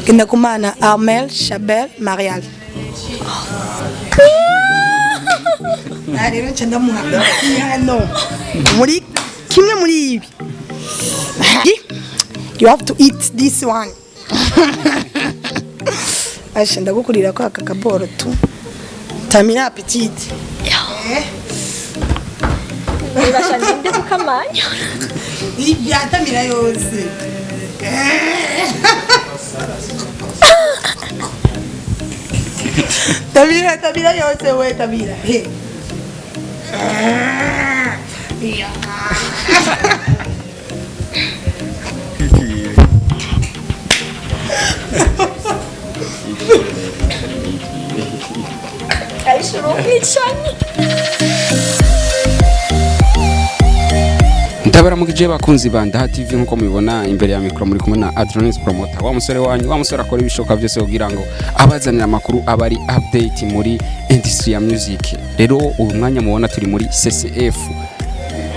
genda kumana Armel Chabel Marial rero nca muhanda hano muri kimwe muri ibi you have to eat this one asha ndagukurira ko aka kaboro tu tamira appetite Urashanje kukamanya ibyatamira yose Tabira yose we Tabira he Ndabaramukije bakunzi ba Ndaha TV nkuko mubibona imbere ya mikro muri kumwe na Adronis Promoter wa musore wanyu wa musore akora ibishoka byose kugira ngo abazanira amakuru abari update muri industry ya music. Rero uyu mwanya mubona turi muri CCF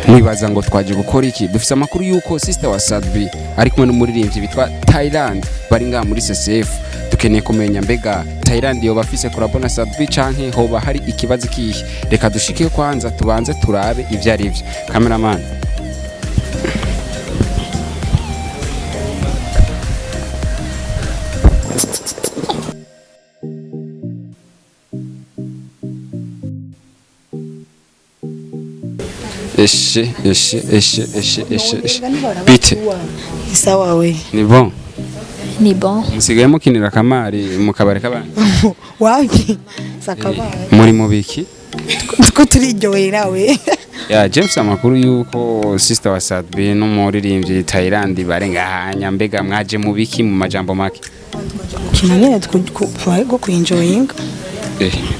mwibaza ngo twaje gukora iki. Dufise amakuru yuko sister wa Sadbi ari kumwe n'umuririmbyi bitwa Thailand bari ngaha muri CCF. Dukeneye kumenya mbega Thailand yoba afise kurabona Sadbi canke hoba hari ikibazo kihe. Reka dushike kwanza tubanze turabe ivyo ari byo. Cameraman Eshe bite sawa we ni bon musigaye mukinira kamari mukabare kabana wapi sakabare muri mubiki ko turiryohera we ya James amakuru yuko sister wa Sadbi n'umuririmbyi Thailand barengahanya mbega mwaje mubiki mu majambo make kina nyene twego kwinjoyinga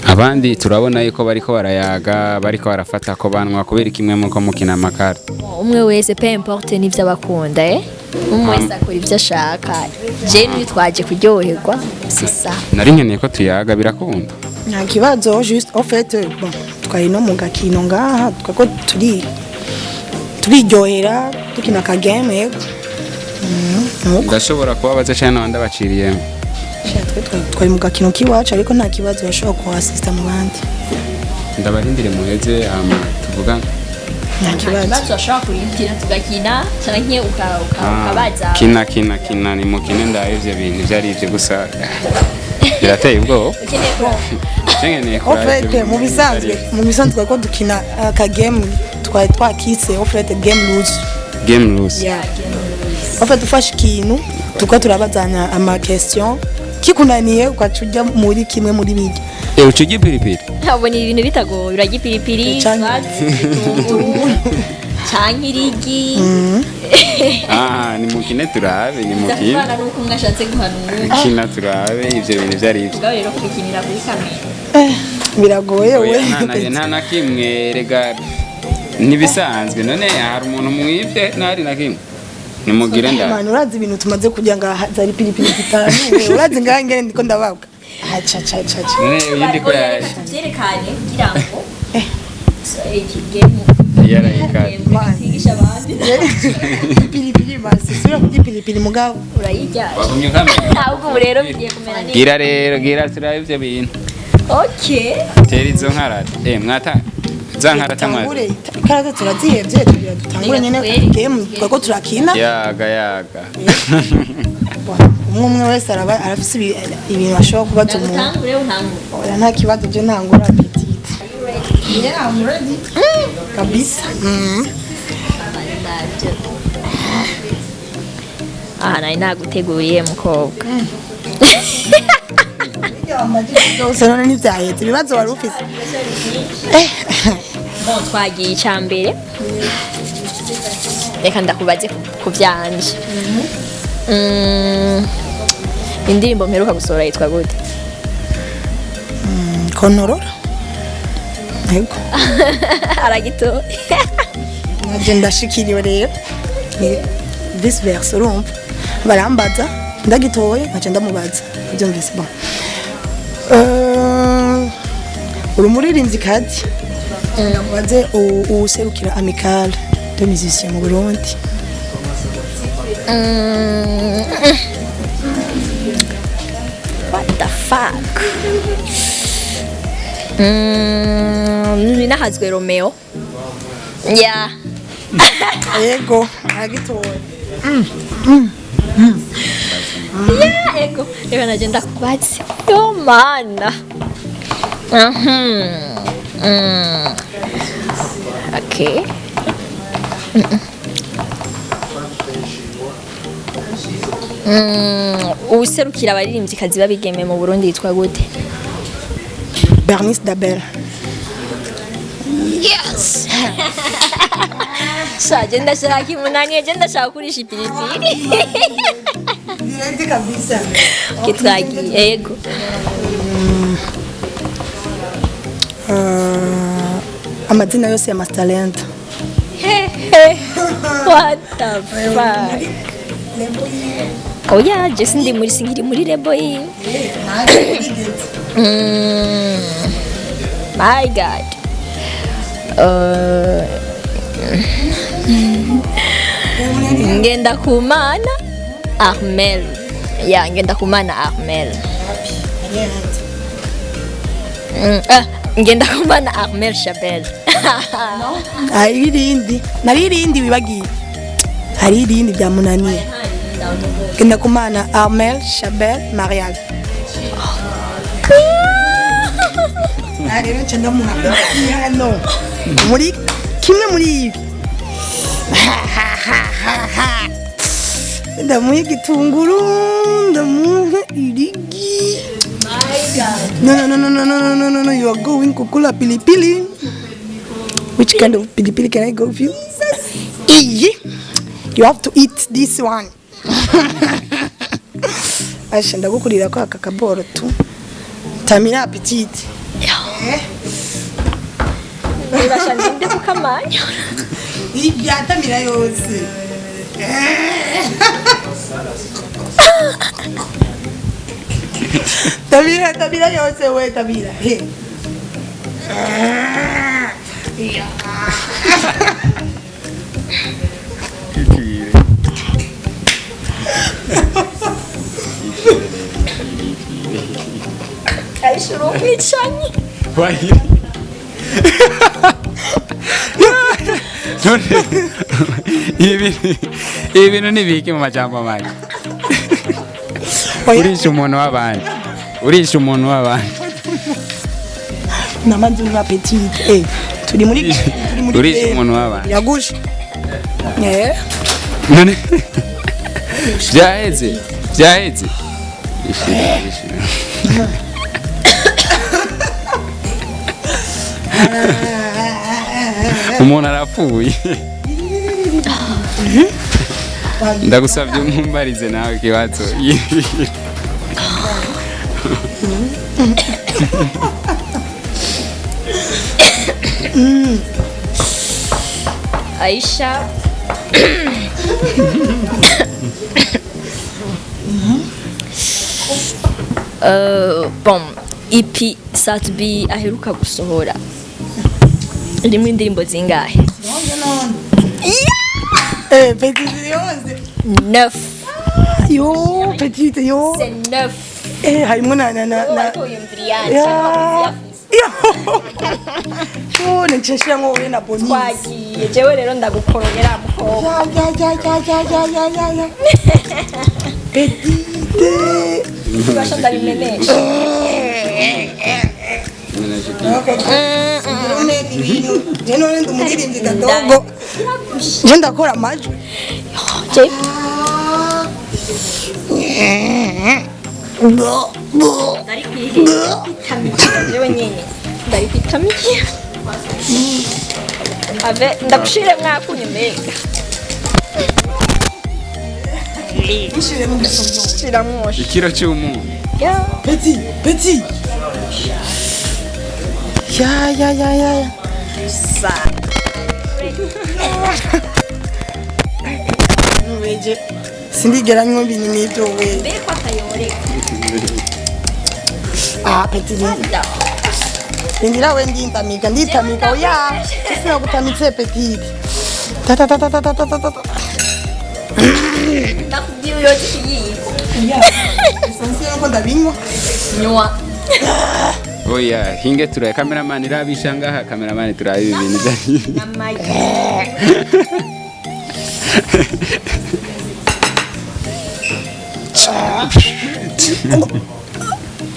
abandi turabona yuko bariko barayaga bariko barafata ko banwa kubera kimwe muko mukina amakara umwe wese pe importe n'ivyo abakunda umwe wese akora ivyo ashaka je nitwaje kuryoherwa sisa nari nkeneye ko tuyaga birakunda nta kibazo juste en fait bon twari no mu gakino ngaha twako turiryohera dukina ka game yego ndashobora kubabaza cyane n'abandi baciriyemo twari mu gakino kiwacu ariko nta kibazo bashobora kuhasista mu bandi ndabarindire muheze tuvuga nta kibazo ashobora kurindira tugakina canke ukabaza kina ni mukine ndahevye bintu byari ivyo gusa birateye ubwo ukeneye ko mu bisanzwe ko dukina ka game twari twakise en fait game loose en fait ufashe ikintu tuko turabazanya ama question kikunaniye ukacuja muri kimwe muri bige ucugi piripiri ntabona ibintu bitagoye uragi piripiri canke irigi ni mukine turabe ni mukine bana nuko ngashatse guhanura kina turabe ivyo bintu byari ivyo rero kwikinira kuri kamera biragoye we nta na kimwe rega nibisanzwe none hari umuntu mwibye nari na kimwe nimugire ndabana urazi ibintu tumaze kujya ngaha zari piripiri zitanu urazi ngaha ngene ndiko ndababwa acha uyindi ko yaje byerekane kugira ngo iki game yarayikanye abandi piripiri basi sura piripiri mugabo urayijya wagumye kamera ahubwo rero bigiye kumera neza gira turabe ivyo bintu okay teri izo nkarata mwata zankarata mwaze karata turazihevye tugira dutangure nyene game twako turakina yaga umwe wese arafise ibintu ashobora kubaza umuntu utangure untangure nta kibazo je ntangura petite yeah I'm ready kabisa nari naguteguriye mukobwa none ntibyahetse ibibazo wari ufise twagiye icyambere reka ndakubaze ku byanje indirimbo mperuka gusohora yitwa gute kontorora yego aragito naje ndashikiriwe rero vice versa urumva barambaza ndagitoye nkaca ndamubaza byumvise bon uri umuririmbyi kadi namubaze userukira amicale de musiciens mu Burundi fuck. Ninahazwe Romeo. Yeah. Yego, agitoye. Yeah, ego. Reka nagenda kubatse. Yo mana. Okay. Userukira abaririmbyikazi babigeme mu Burundi yitwa gute? Bernice Dabel. Yes. Shaje ndashaka kimunani, je ndashaka kurisha ipiripiri. Direct kabisa. Kitwagi ego. Amazina yose ya Masterland. What the fuck? Oh yeah, just ndi muri singiri muri Rebo yi. My God. Ngenda kumana Armel. Yeah, ngenda kumana Armel. Ngenda kumana Armel Chabel. Hari irindi wibagiye. Hari irindi byamunaniye. Ngenda kumana Armel Chabel Marial. Rero cyenda muna hano muri kimwe muri ibi ndamuye gitunguru ndamuhe irigi. No, you are going kukula pilipili. Which kind of pilipili can I go with you? You have to eat this one. Asha ndagukurira kwa kakaboro tu. Tamira appetite. Urashanje kukamanya. Ibyatamira yose. Tamira yose we Tamira. Aishuru kwicanye. Why? Ibi bintu nibiki mu majambo manje. Urisha umuntu w'abandi. Namanzi una appetite. Turi muri urisha umuntu w'abandi. Yagusha. None byaheze. Umuntu arapfuye. Ndagusabye umumbarize nawe kibazo. Aisha. Bon, EP Satbi aheruka gusohora. Rimwe indirimbo zingahe? Petite yose. 9. Yo, petite yo. C'est 9. Harimo na. Yo, ncheshya ngo we na Bonnie. Twagiye jewe rero ndagukorongera mukobwa. Ya. Petite. Ubasha ndabimenesha. None ndumugirimbyi gadogo. Je ndakora amajwi. Dari pitamiki. Ave ndakushire mwakunye mbega. Ikiro cy'umuntu. Petit. Ya. Sa. Weje. Sindigera nywa ibintu n'ibyo we. Mbeko akayoreka. Petit. Ndira we nditamika oya. Sina gutamitse petit. Ta. Nakubwiye uyoje kiyiko. Sinzi ko ndabinywa. nywa oya hinge turaye cameraman irabisha ngaha cameraman turaye ibintu byari n'amagi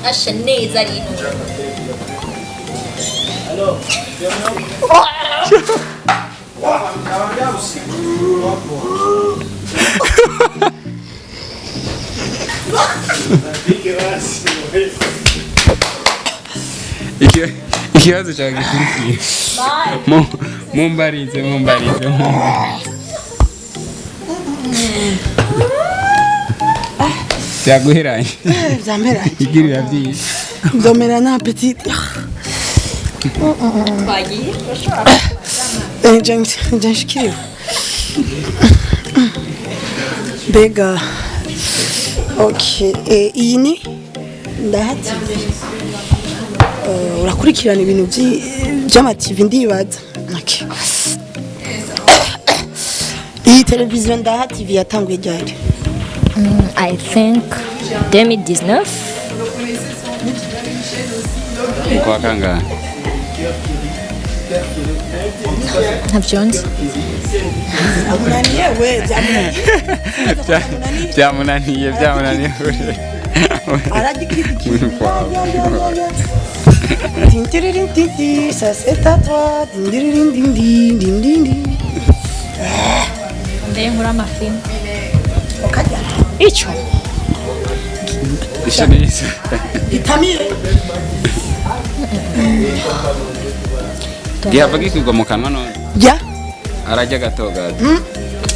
asha neza rino ikibazo cyawe gikurikiye mumbarize byaguheranye Byamperanye. igirira byinshi Nzomera na appetit. twagiye Nshikiriwe. Mbega okay iyi ni ndahati urakurikirana ibintu by'amativi ndibaza okay. Iyi televiziyo ndaha TV yatanguye ryari? I think 2019 kwa kangahe ntabyo nzi Amunaniye we byamunaniye aragikidiki Tintiririn titi ça c'est à toi tintiririn dindi dindi mbere nkura amafilm okajya icyo ishanisa itamire gihava gikigwa mu kanwa none ja arajya gato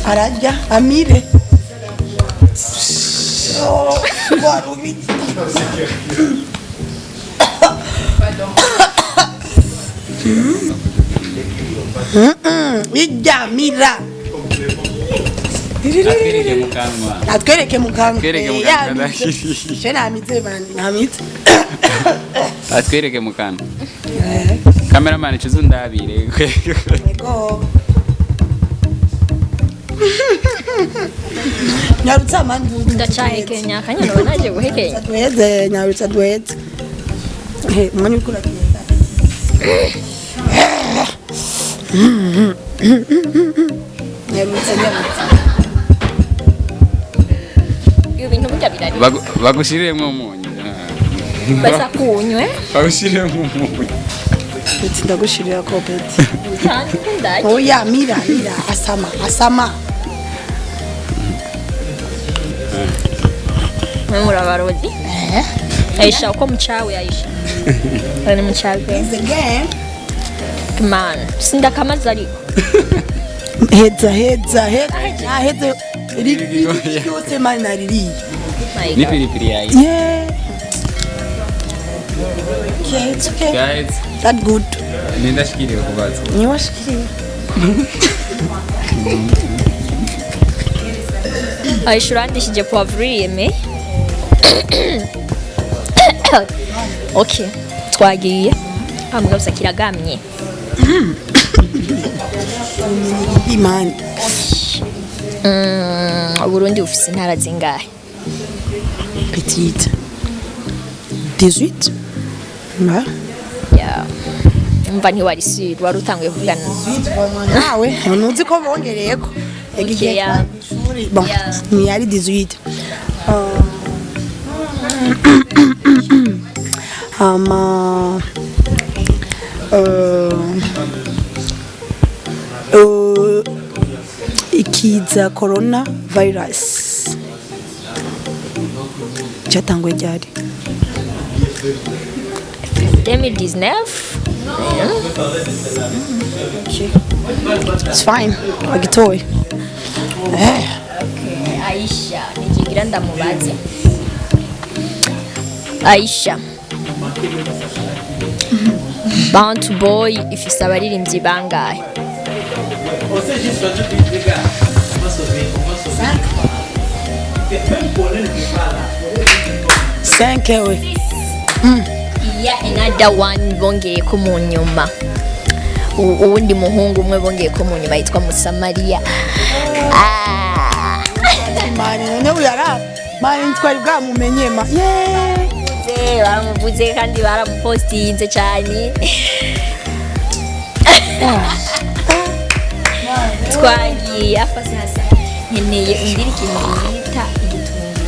arajya amire warubi ijamira atwereke mu kanwa atwereke mu kanwa ndakiriye je namitse bandi namitse atwereke mu kanwa cameraman chizu ndabire ego nyarutsa mandu ndacahekenya akanyana naje guhekenya duheze nyarutsa duheze mwanya ukura kigenda nyarutsa ibintu burya birari bagushiremo umunyu basa kunywe bagushiremo umunyu ndagushirira ko peti cyane kundaje oya mira asama murabarozi Aisha uko mchawi Aisha ni mchawi the game man sinda kama zari heza yose mani nariri ni pilipili yayi yeah okay it's okay guys that good nenda shikiriwe kubaza ni washikiriwe Aisha urandishije poivre yeme okay twagiye amugabisa kiragamye imani Burundi ufise intara zingahe petite 18 ma ya umva ntiwari sure wari utanguye kuvugana nawe ntuzi ko bongereyeko yagiye ya ishuri bon ni yari 18 ama ikiza corona virus cyatanguye ryari 2019 it's fine agitoye Aisha nikigira ndamubaze Aisha Bantu Boy ifise abaririmbyi bangahe we yeah another one bongeye ko mu nyuma uwundi muhungu umwe bongeye ko mu nyuma yitwa Musamariya mani none uyara bari twari bwamumenye ma baramuvuze kandi baramupostinze cyane twagiye afase hasa nkeneye undira ikintu bita igitunguru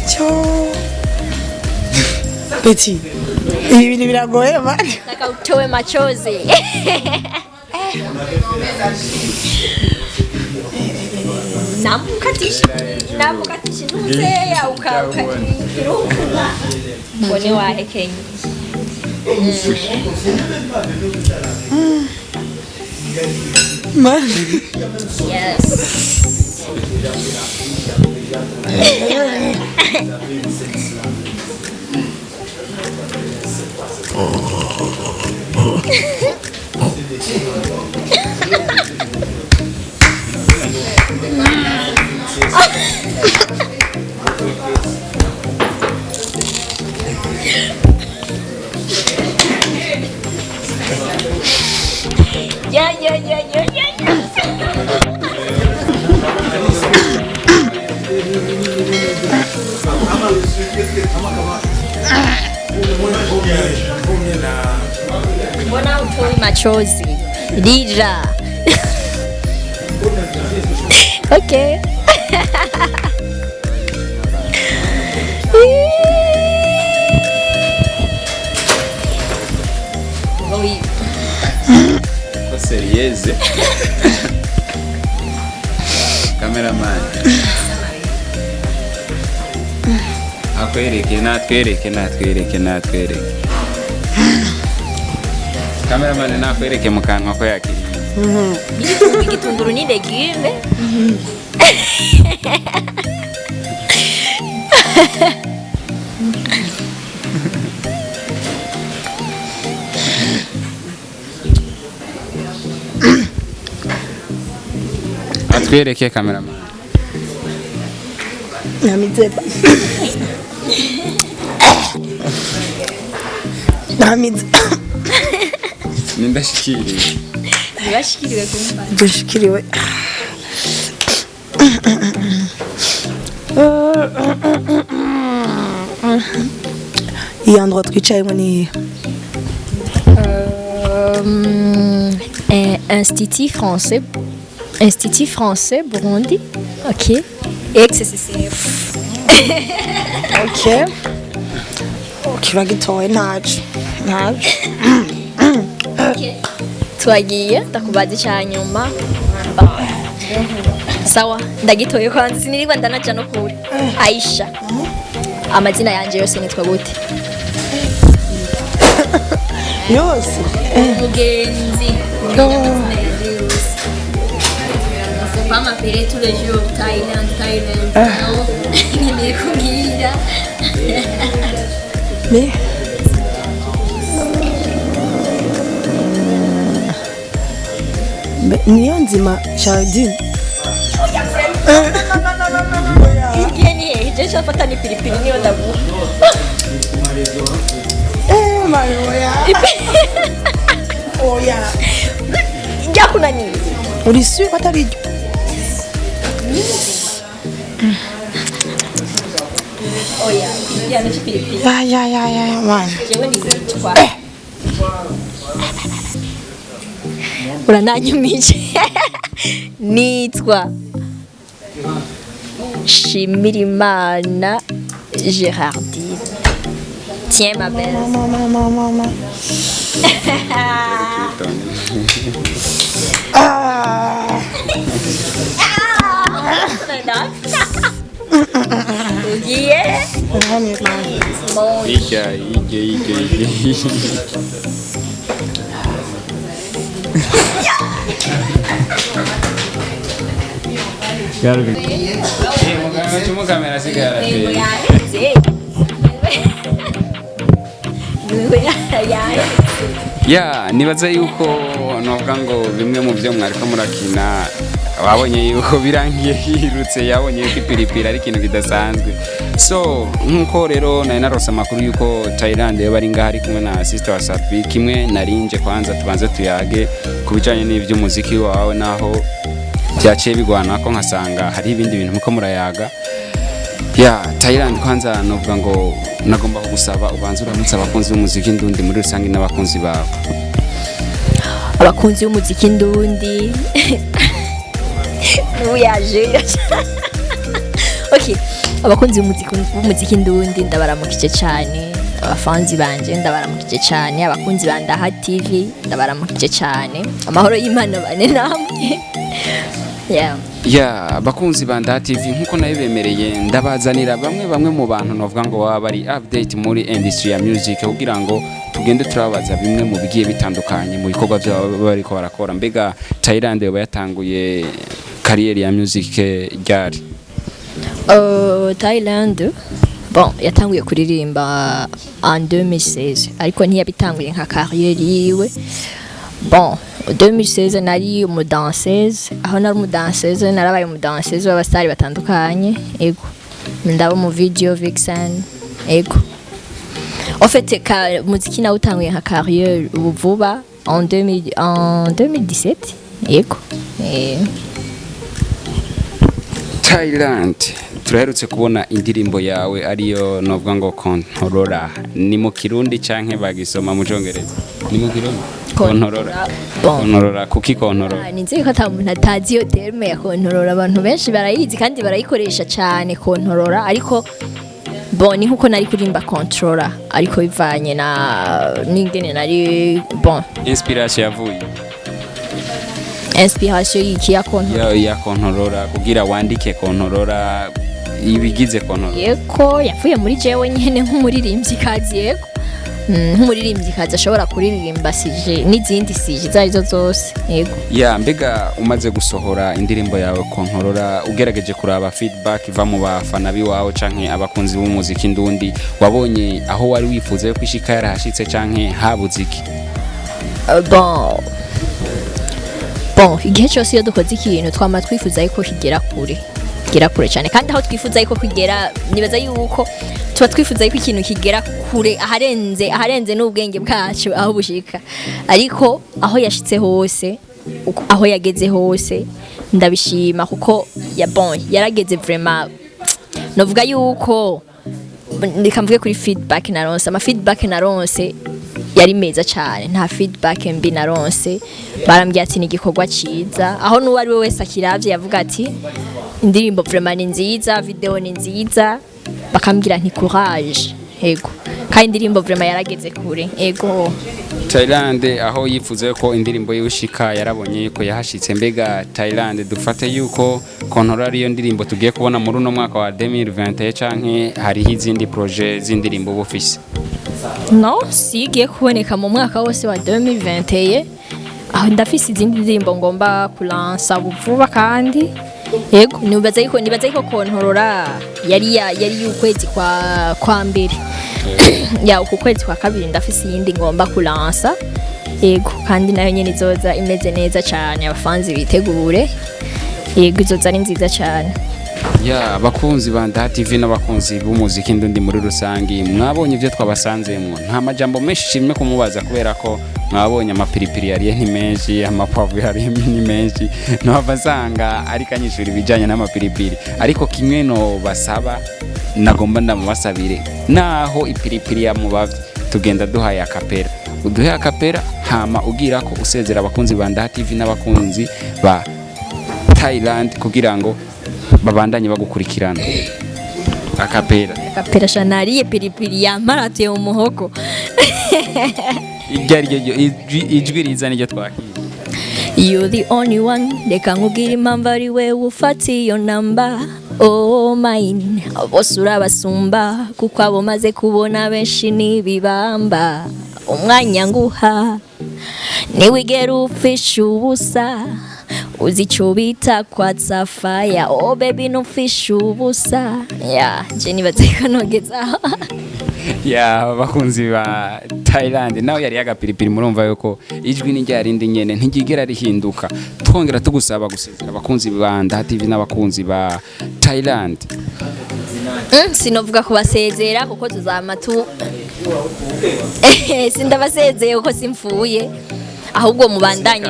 cyo Peti ibi bintu biragoye mani nakautowe machozi namukatisha ntuzeya ukakiruka mbone wahekenye mani yes yeah. Mbona utoi machozi Dija okay oui serieze cameraman akwereke natwereke cameraman nakwereke mu kanwa ko yakiriye igitunguru ni legume atwereke cameraman namizeba nindashikiriye ntibashikiriwe kumva dushikiriwe iyi endroit twicayemo ni Institut français Burundi. Ok. XCCF. ok bagitoye ntacu twagiye ndakubaza icyanyuma sawa ndagitoye kwanza siniriba ndanaja no kure Aisha amazina yanje yose nitwa gute yose mugenzi Mama pere tous les jours Thailand nkeneye kumbwira niyo nzima Shardine ingeni je shafata ni pilipili niyo ndagu mayoya oya njya kunani uri sûr atari ryo oya ya ni pilipili ya man jewe ni nitwa urananyumije nitwa Shimirimana Gérardine. Tiens ma belle. Maman. Yeah. Cuma kamera sigara. Ya nibaza yuko novuga ngo bimwe mu byo mwariko murakina babonye yuko birangiye hirutse yabonye yuko ipiripiri ari ikintu kidasanzwe so nkuko rero nari narose amakuru yuko Thailand yo bari ngaho ari kumwe na sister wa Safi kimwe narinje kwanza tubanze tuyage kubijanye n'ivy'umuziki wawe naho byaciye bigwana ko nkasanga hari ibindi bintu muko murayaga. Ya Thailand kwanza novuga ngo nagomba kugusaba ubanze uramutse abakunzi b'umuziki ndundi muri rusange n'abakunzi bawe. Abakunzi b'umuziki ndundi uyaje okay, abakunzi b'umuziki ndundi ndabaramukije cyane, abafanzi banje ndabaramukije cyane, abakunzi ba Ndaha TV ndabaramukije cyane, amahoro y'Imana bane namwe. Bakunzi ba Ndaha TV nkuko nabibemereye ndabazanira bamwe mu bantu novuga ngo baba bari update muri industry ya music kugira ngo tugende turabaza bimwe mu bigiye bitandukanye mu bikorwa byabo bariko barakora. Mbega Thailand yoba yatanguye career ya music ryari? Thailand bon yatanguye kuririmba en 2016 ariko ntiyabitanguye nka career yiwe. Bon 2016 nari umudanseuse, aho nari umudanseuse narabaye umudanseuse w'abastari batandukanye, ego ndabo mu video vixen, ego en fait muziki na utanguye nka career vuba en 2017, ego Thailand turaherutse kubona indirimbo yawe ariyo novuga ngo Kontorora, ni mu Kirundi canke bagisoma mu Congereza? Ni mu Kirundi Kontorora kuki Kontorora? Ninzi ko atamuntu atazi iyo terme ya Kontorora, abantu benshi barayizi kandi barayikoresha cyane Kontorora, ariko bon ni nkuko nari kurimba Controller ariko bivanye na ningene nari bon inspiration yavuye y'iki ya Kontorora ya Kontorora kugira wandike Kontorora ibigize Kontorora yeko yavuye muri jewe nyene nk'umuririmbyi kazi, yeko nk'umuririmbyi kazi ashobora kuririmba sije n'izindi sije zarizo zose, yego mbega umaze gusohora indirimbo yawe Kontorora ugerageje kuraba feedback iva mu bafana biwawe canke abakunzi b'umuziki ndundi, wabonye aho wari wifuza yo kwishika yarahashitse canke habuze iki? Bon igihe cyose iyo dukoze ikintu twama twifuza yuko kigera kure cyane, kandi aho twifuza yuko kigera nibaza yuko tuba twifuza yuko ikintu kigera kure aharenze n'ubwenge bwacu aho bushika, ariko aho yashitse hose aho yageze hose ndabishima kuko yarageze vraiment. Novuga yuko ndikamvuge kuri feedback naronse, ama feedback naronse yari meza cyane, nta feedback mbi naronse, barambye ati ni igikorwa ciza, aho n'uwari we wese akiravye yavuga ati indirimbo vraiment ni nziza, video ni nziza, bakambwira nti courage, ego kandi indirimbo vraiment yarageze kure, ego Thailand aho yifuze ko indirimbo y'ushika yarabonye yuko yahashitse. Mbega Thailand dufate yuko Kontorora ariyo ndirimbo tugiye kubona muri uno mwaka wa 2020 canke hari izindi projet z'indirimbo bufise? No, sigiye kuboneka mu mwaka wose wa 2020, aho ndafise izindi ndirimbo ngomba kulansa vuba kandi yego nibaza yuko Kontorora yari ukwezi kwa mbere ya uku kwezi kwa kabiri ndafise yindi ngomba kulansa, yego kandi nayo nyene izoza imeze neza cyane, abafanzi bitegure, yego izoza ari nziza cyane. Bakunzi ba Ndaha TV n'abakunzi b'umuziki ndundi muri rusangi, mwabonye ivyo twabasanzemwo, nta majambo menshi shimwe kumubaza kubera ko mwabonye amapiripiri yari ni menshi, amapavu yari ni menshi, no abazanga ariko anyishura ibijanye n'amapiripiri, ariko kimwe no basaba nagomba ndamubasabire naho ipiripiri ya mubavye tugenda duhaye akapera, uduhe akapera hama ugira ko usezera abakunzi ba Ndaha TV n'abakunzi ba Thailand kugira ngo babandanye bagukurikirana. Akapera shanariye piripiri ya marate umuhogo ijwi riza niryo twakira. You're the only one, reka nkubwire impamvu ari we ufata iyo namba, oh mine bose urabasumba kuko abo maze kubona benshi n'ibibamba, umwanya nguha niwigera ufisha ubusa, uzi icyo bita kwatsa fire, oh baby nufisha ubusa, je nibaza ko nogeza bakunzi ba Thailand nawe yari agapiripiri, murumva yuko ijwi ni ryarindi nyene ntigigera rihinduka. Twongera tugusaba gusezera abakunzi ba Ndaha TV n'abakunzi ba Thailand. Sinovuga kubasezera kuko tuzama tu sindabasezeye kuko simfuye, ahubwo mubandanye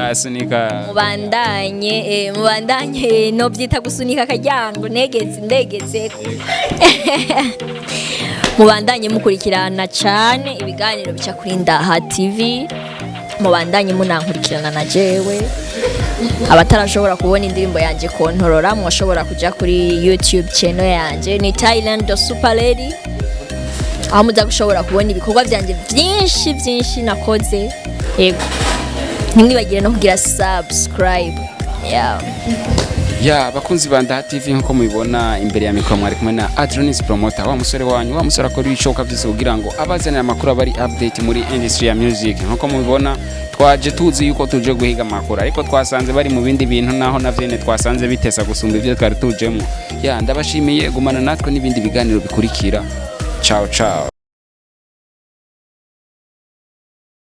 no byita gusunika akajyango ndegetse mubandanye mukurikirana cyane ibiganiro bica kuri Ndaha TV, mubandanye munankurikirana na jewe. Abatarashobora kubona indirimbo yanjye kontorora, mwashobora kuja kuri YouTube channel yanjye ni Thailand Super Lady, aho muza gushobora kubona ibikorwa byanjye byinshi nakoze. Yego, ntimwibagire no kugira subscribe. Bakunzi ba Ndaha TV nkuko mubibona imbere ya mikoro mwari kumwe na Adronis Promoter, wa musore wanyu, wa musore akora ibishoboka byose kugira ngo abazanire amakuru abari update muri industry ya music. Nkuko mubibona twaje tuzi yuko tuje guhiga amakuru, ariko twasanze bari mu bindi bintu, naho navyene twasanze bitesa gusumba ivyo twari tujemo. Ndabashimiye, gumana natwe n'ibindi biganiro bikurikira. Ciao ciao.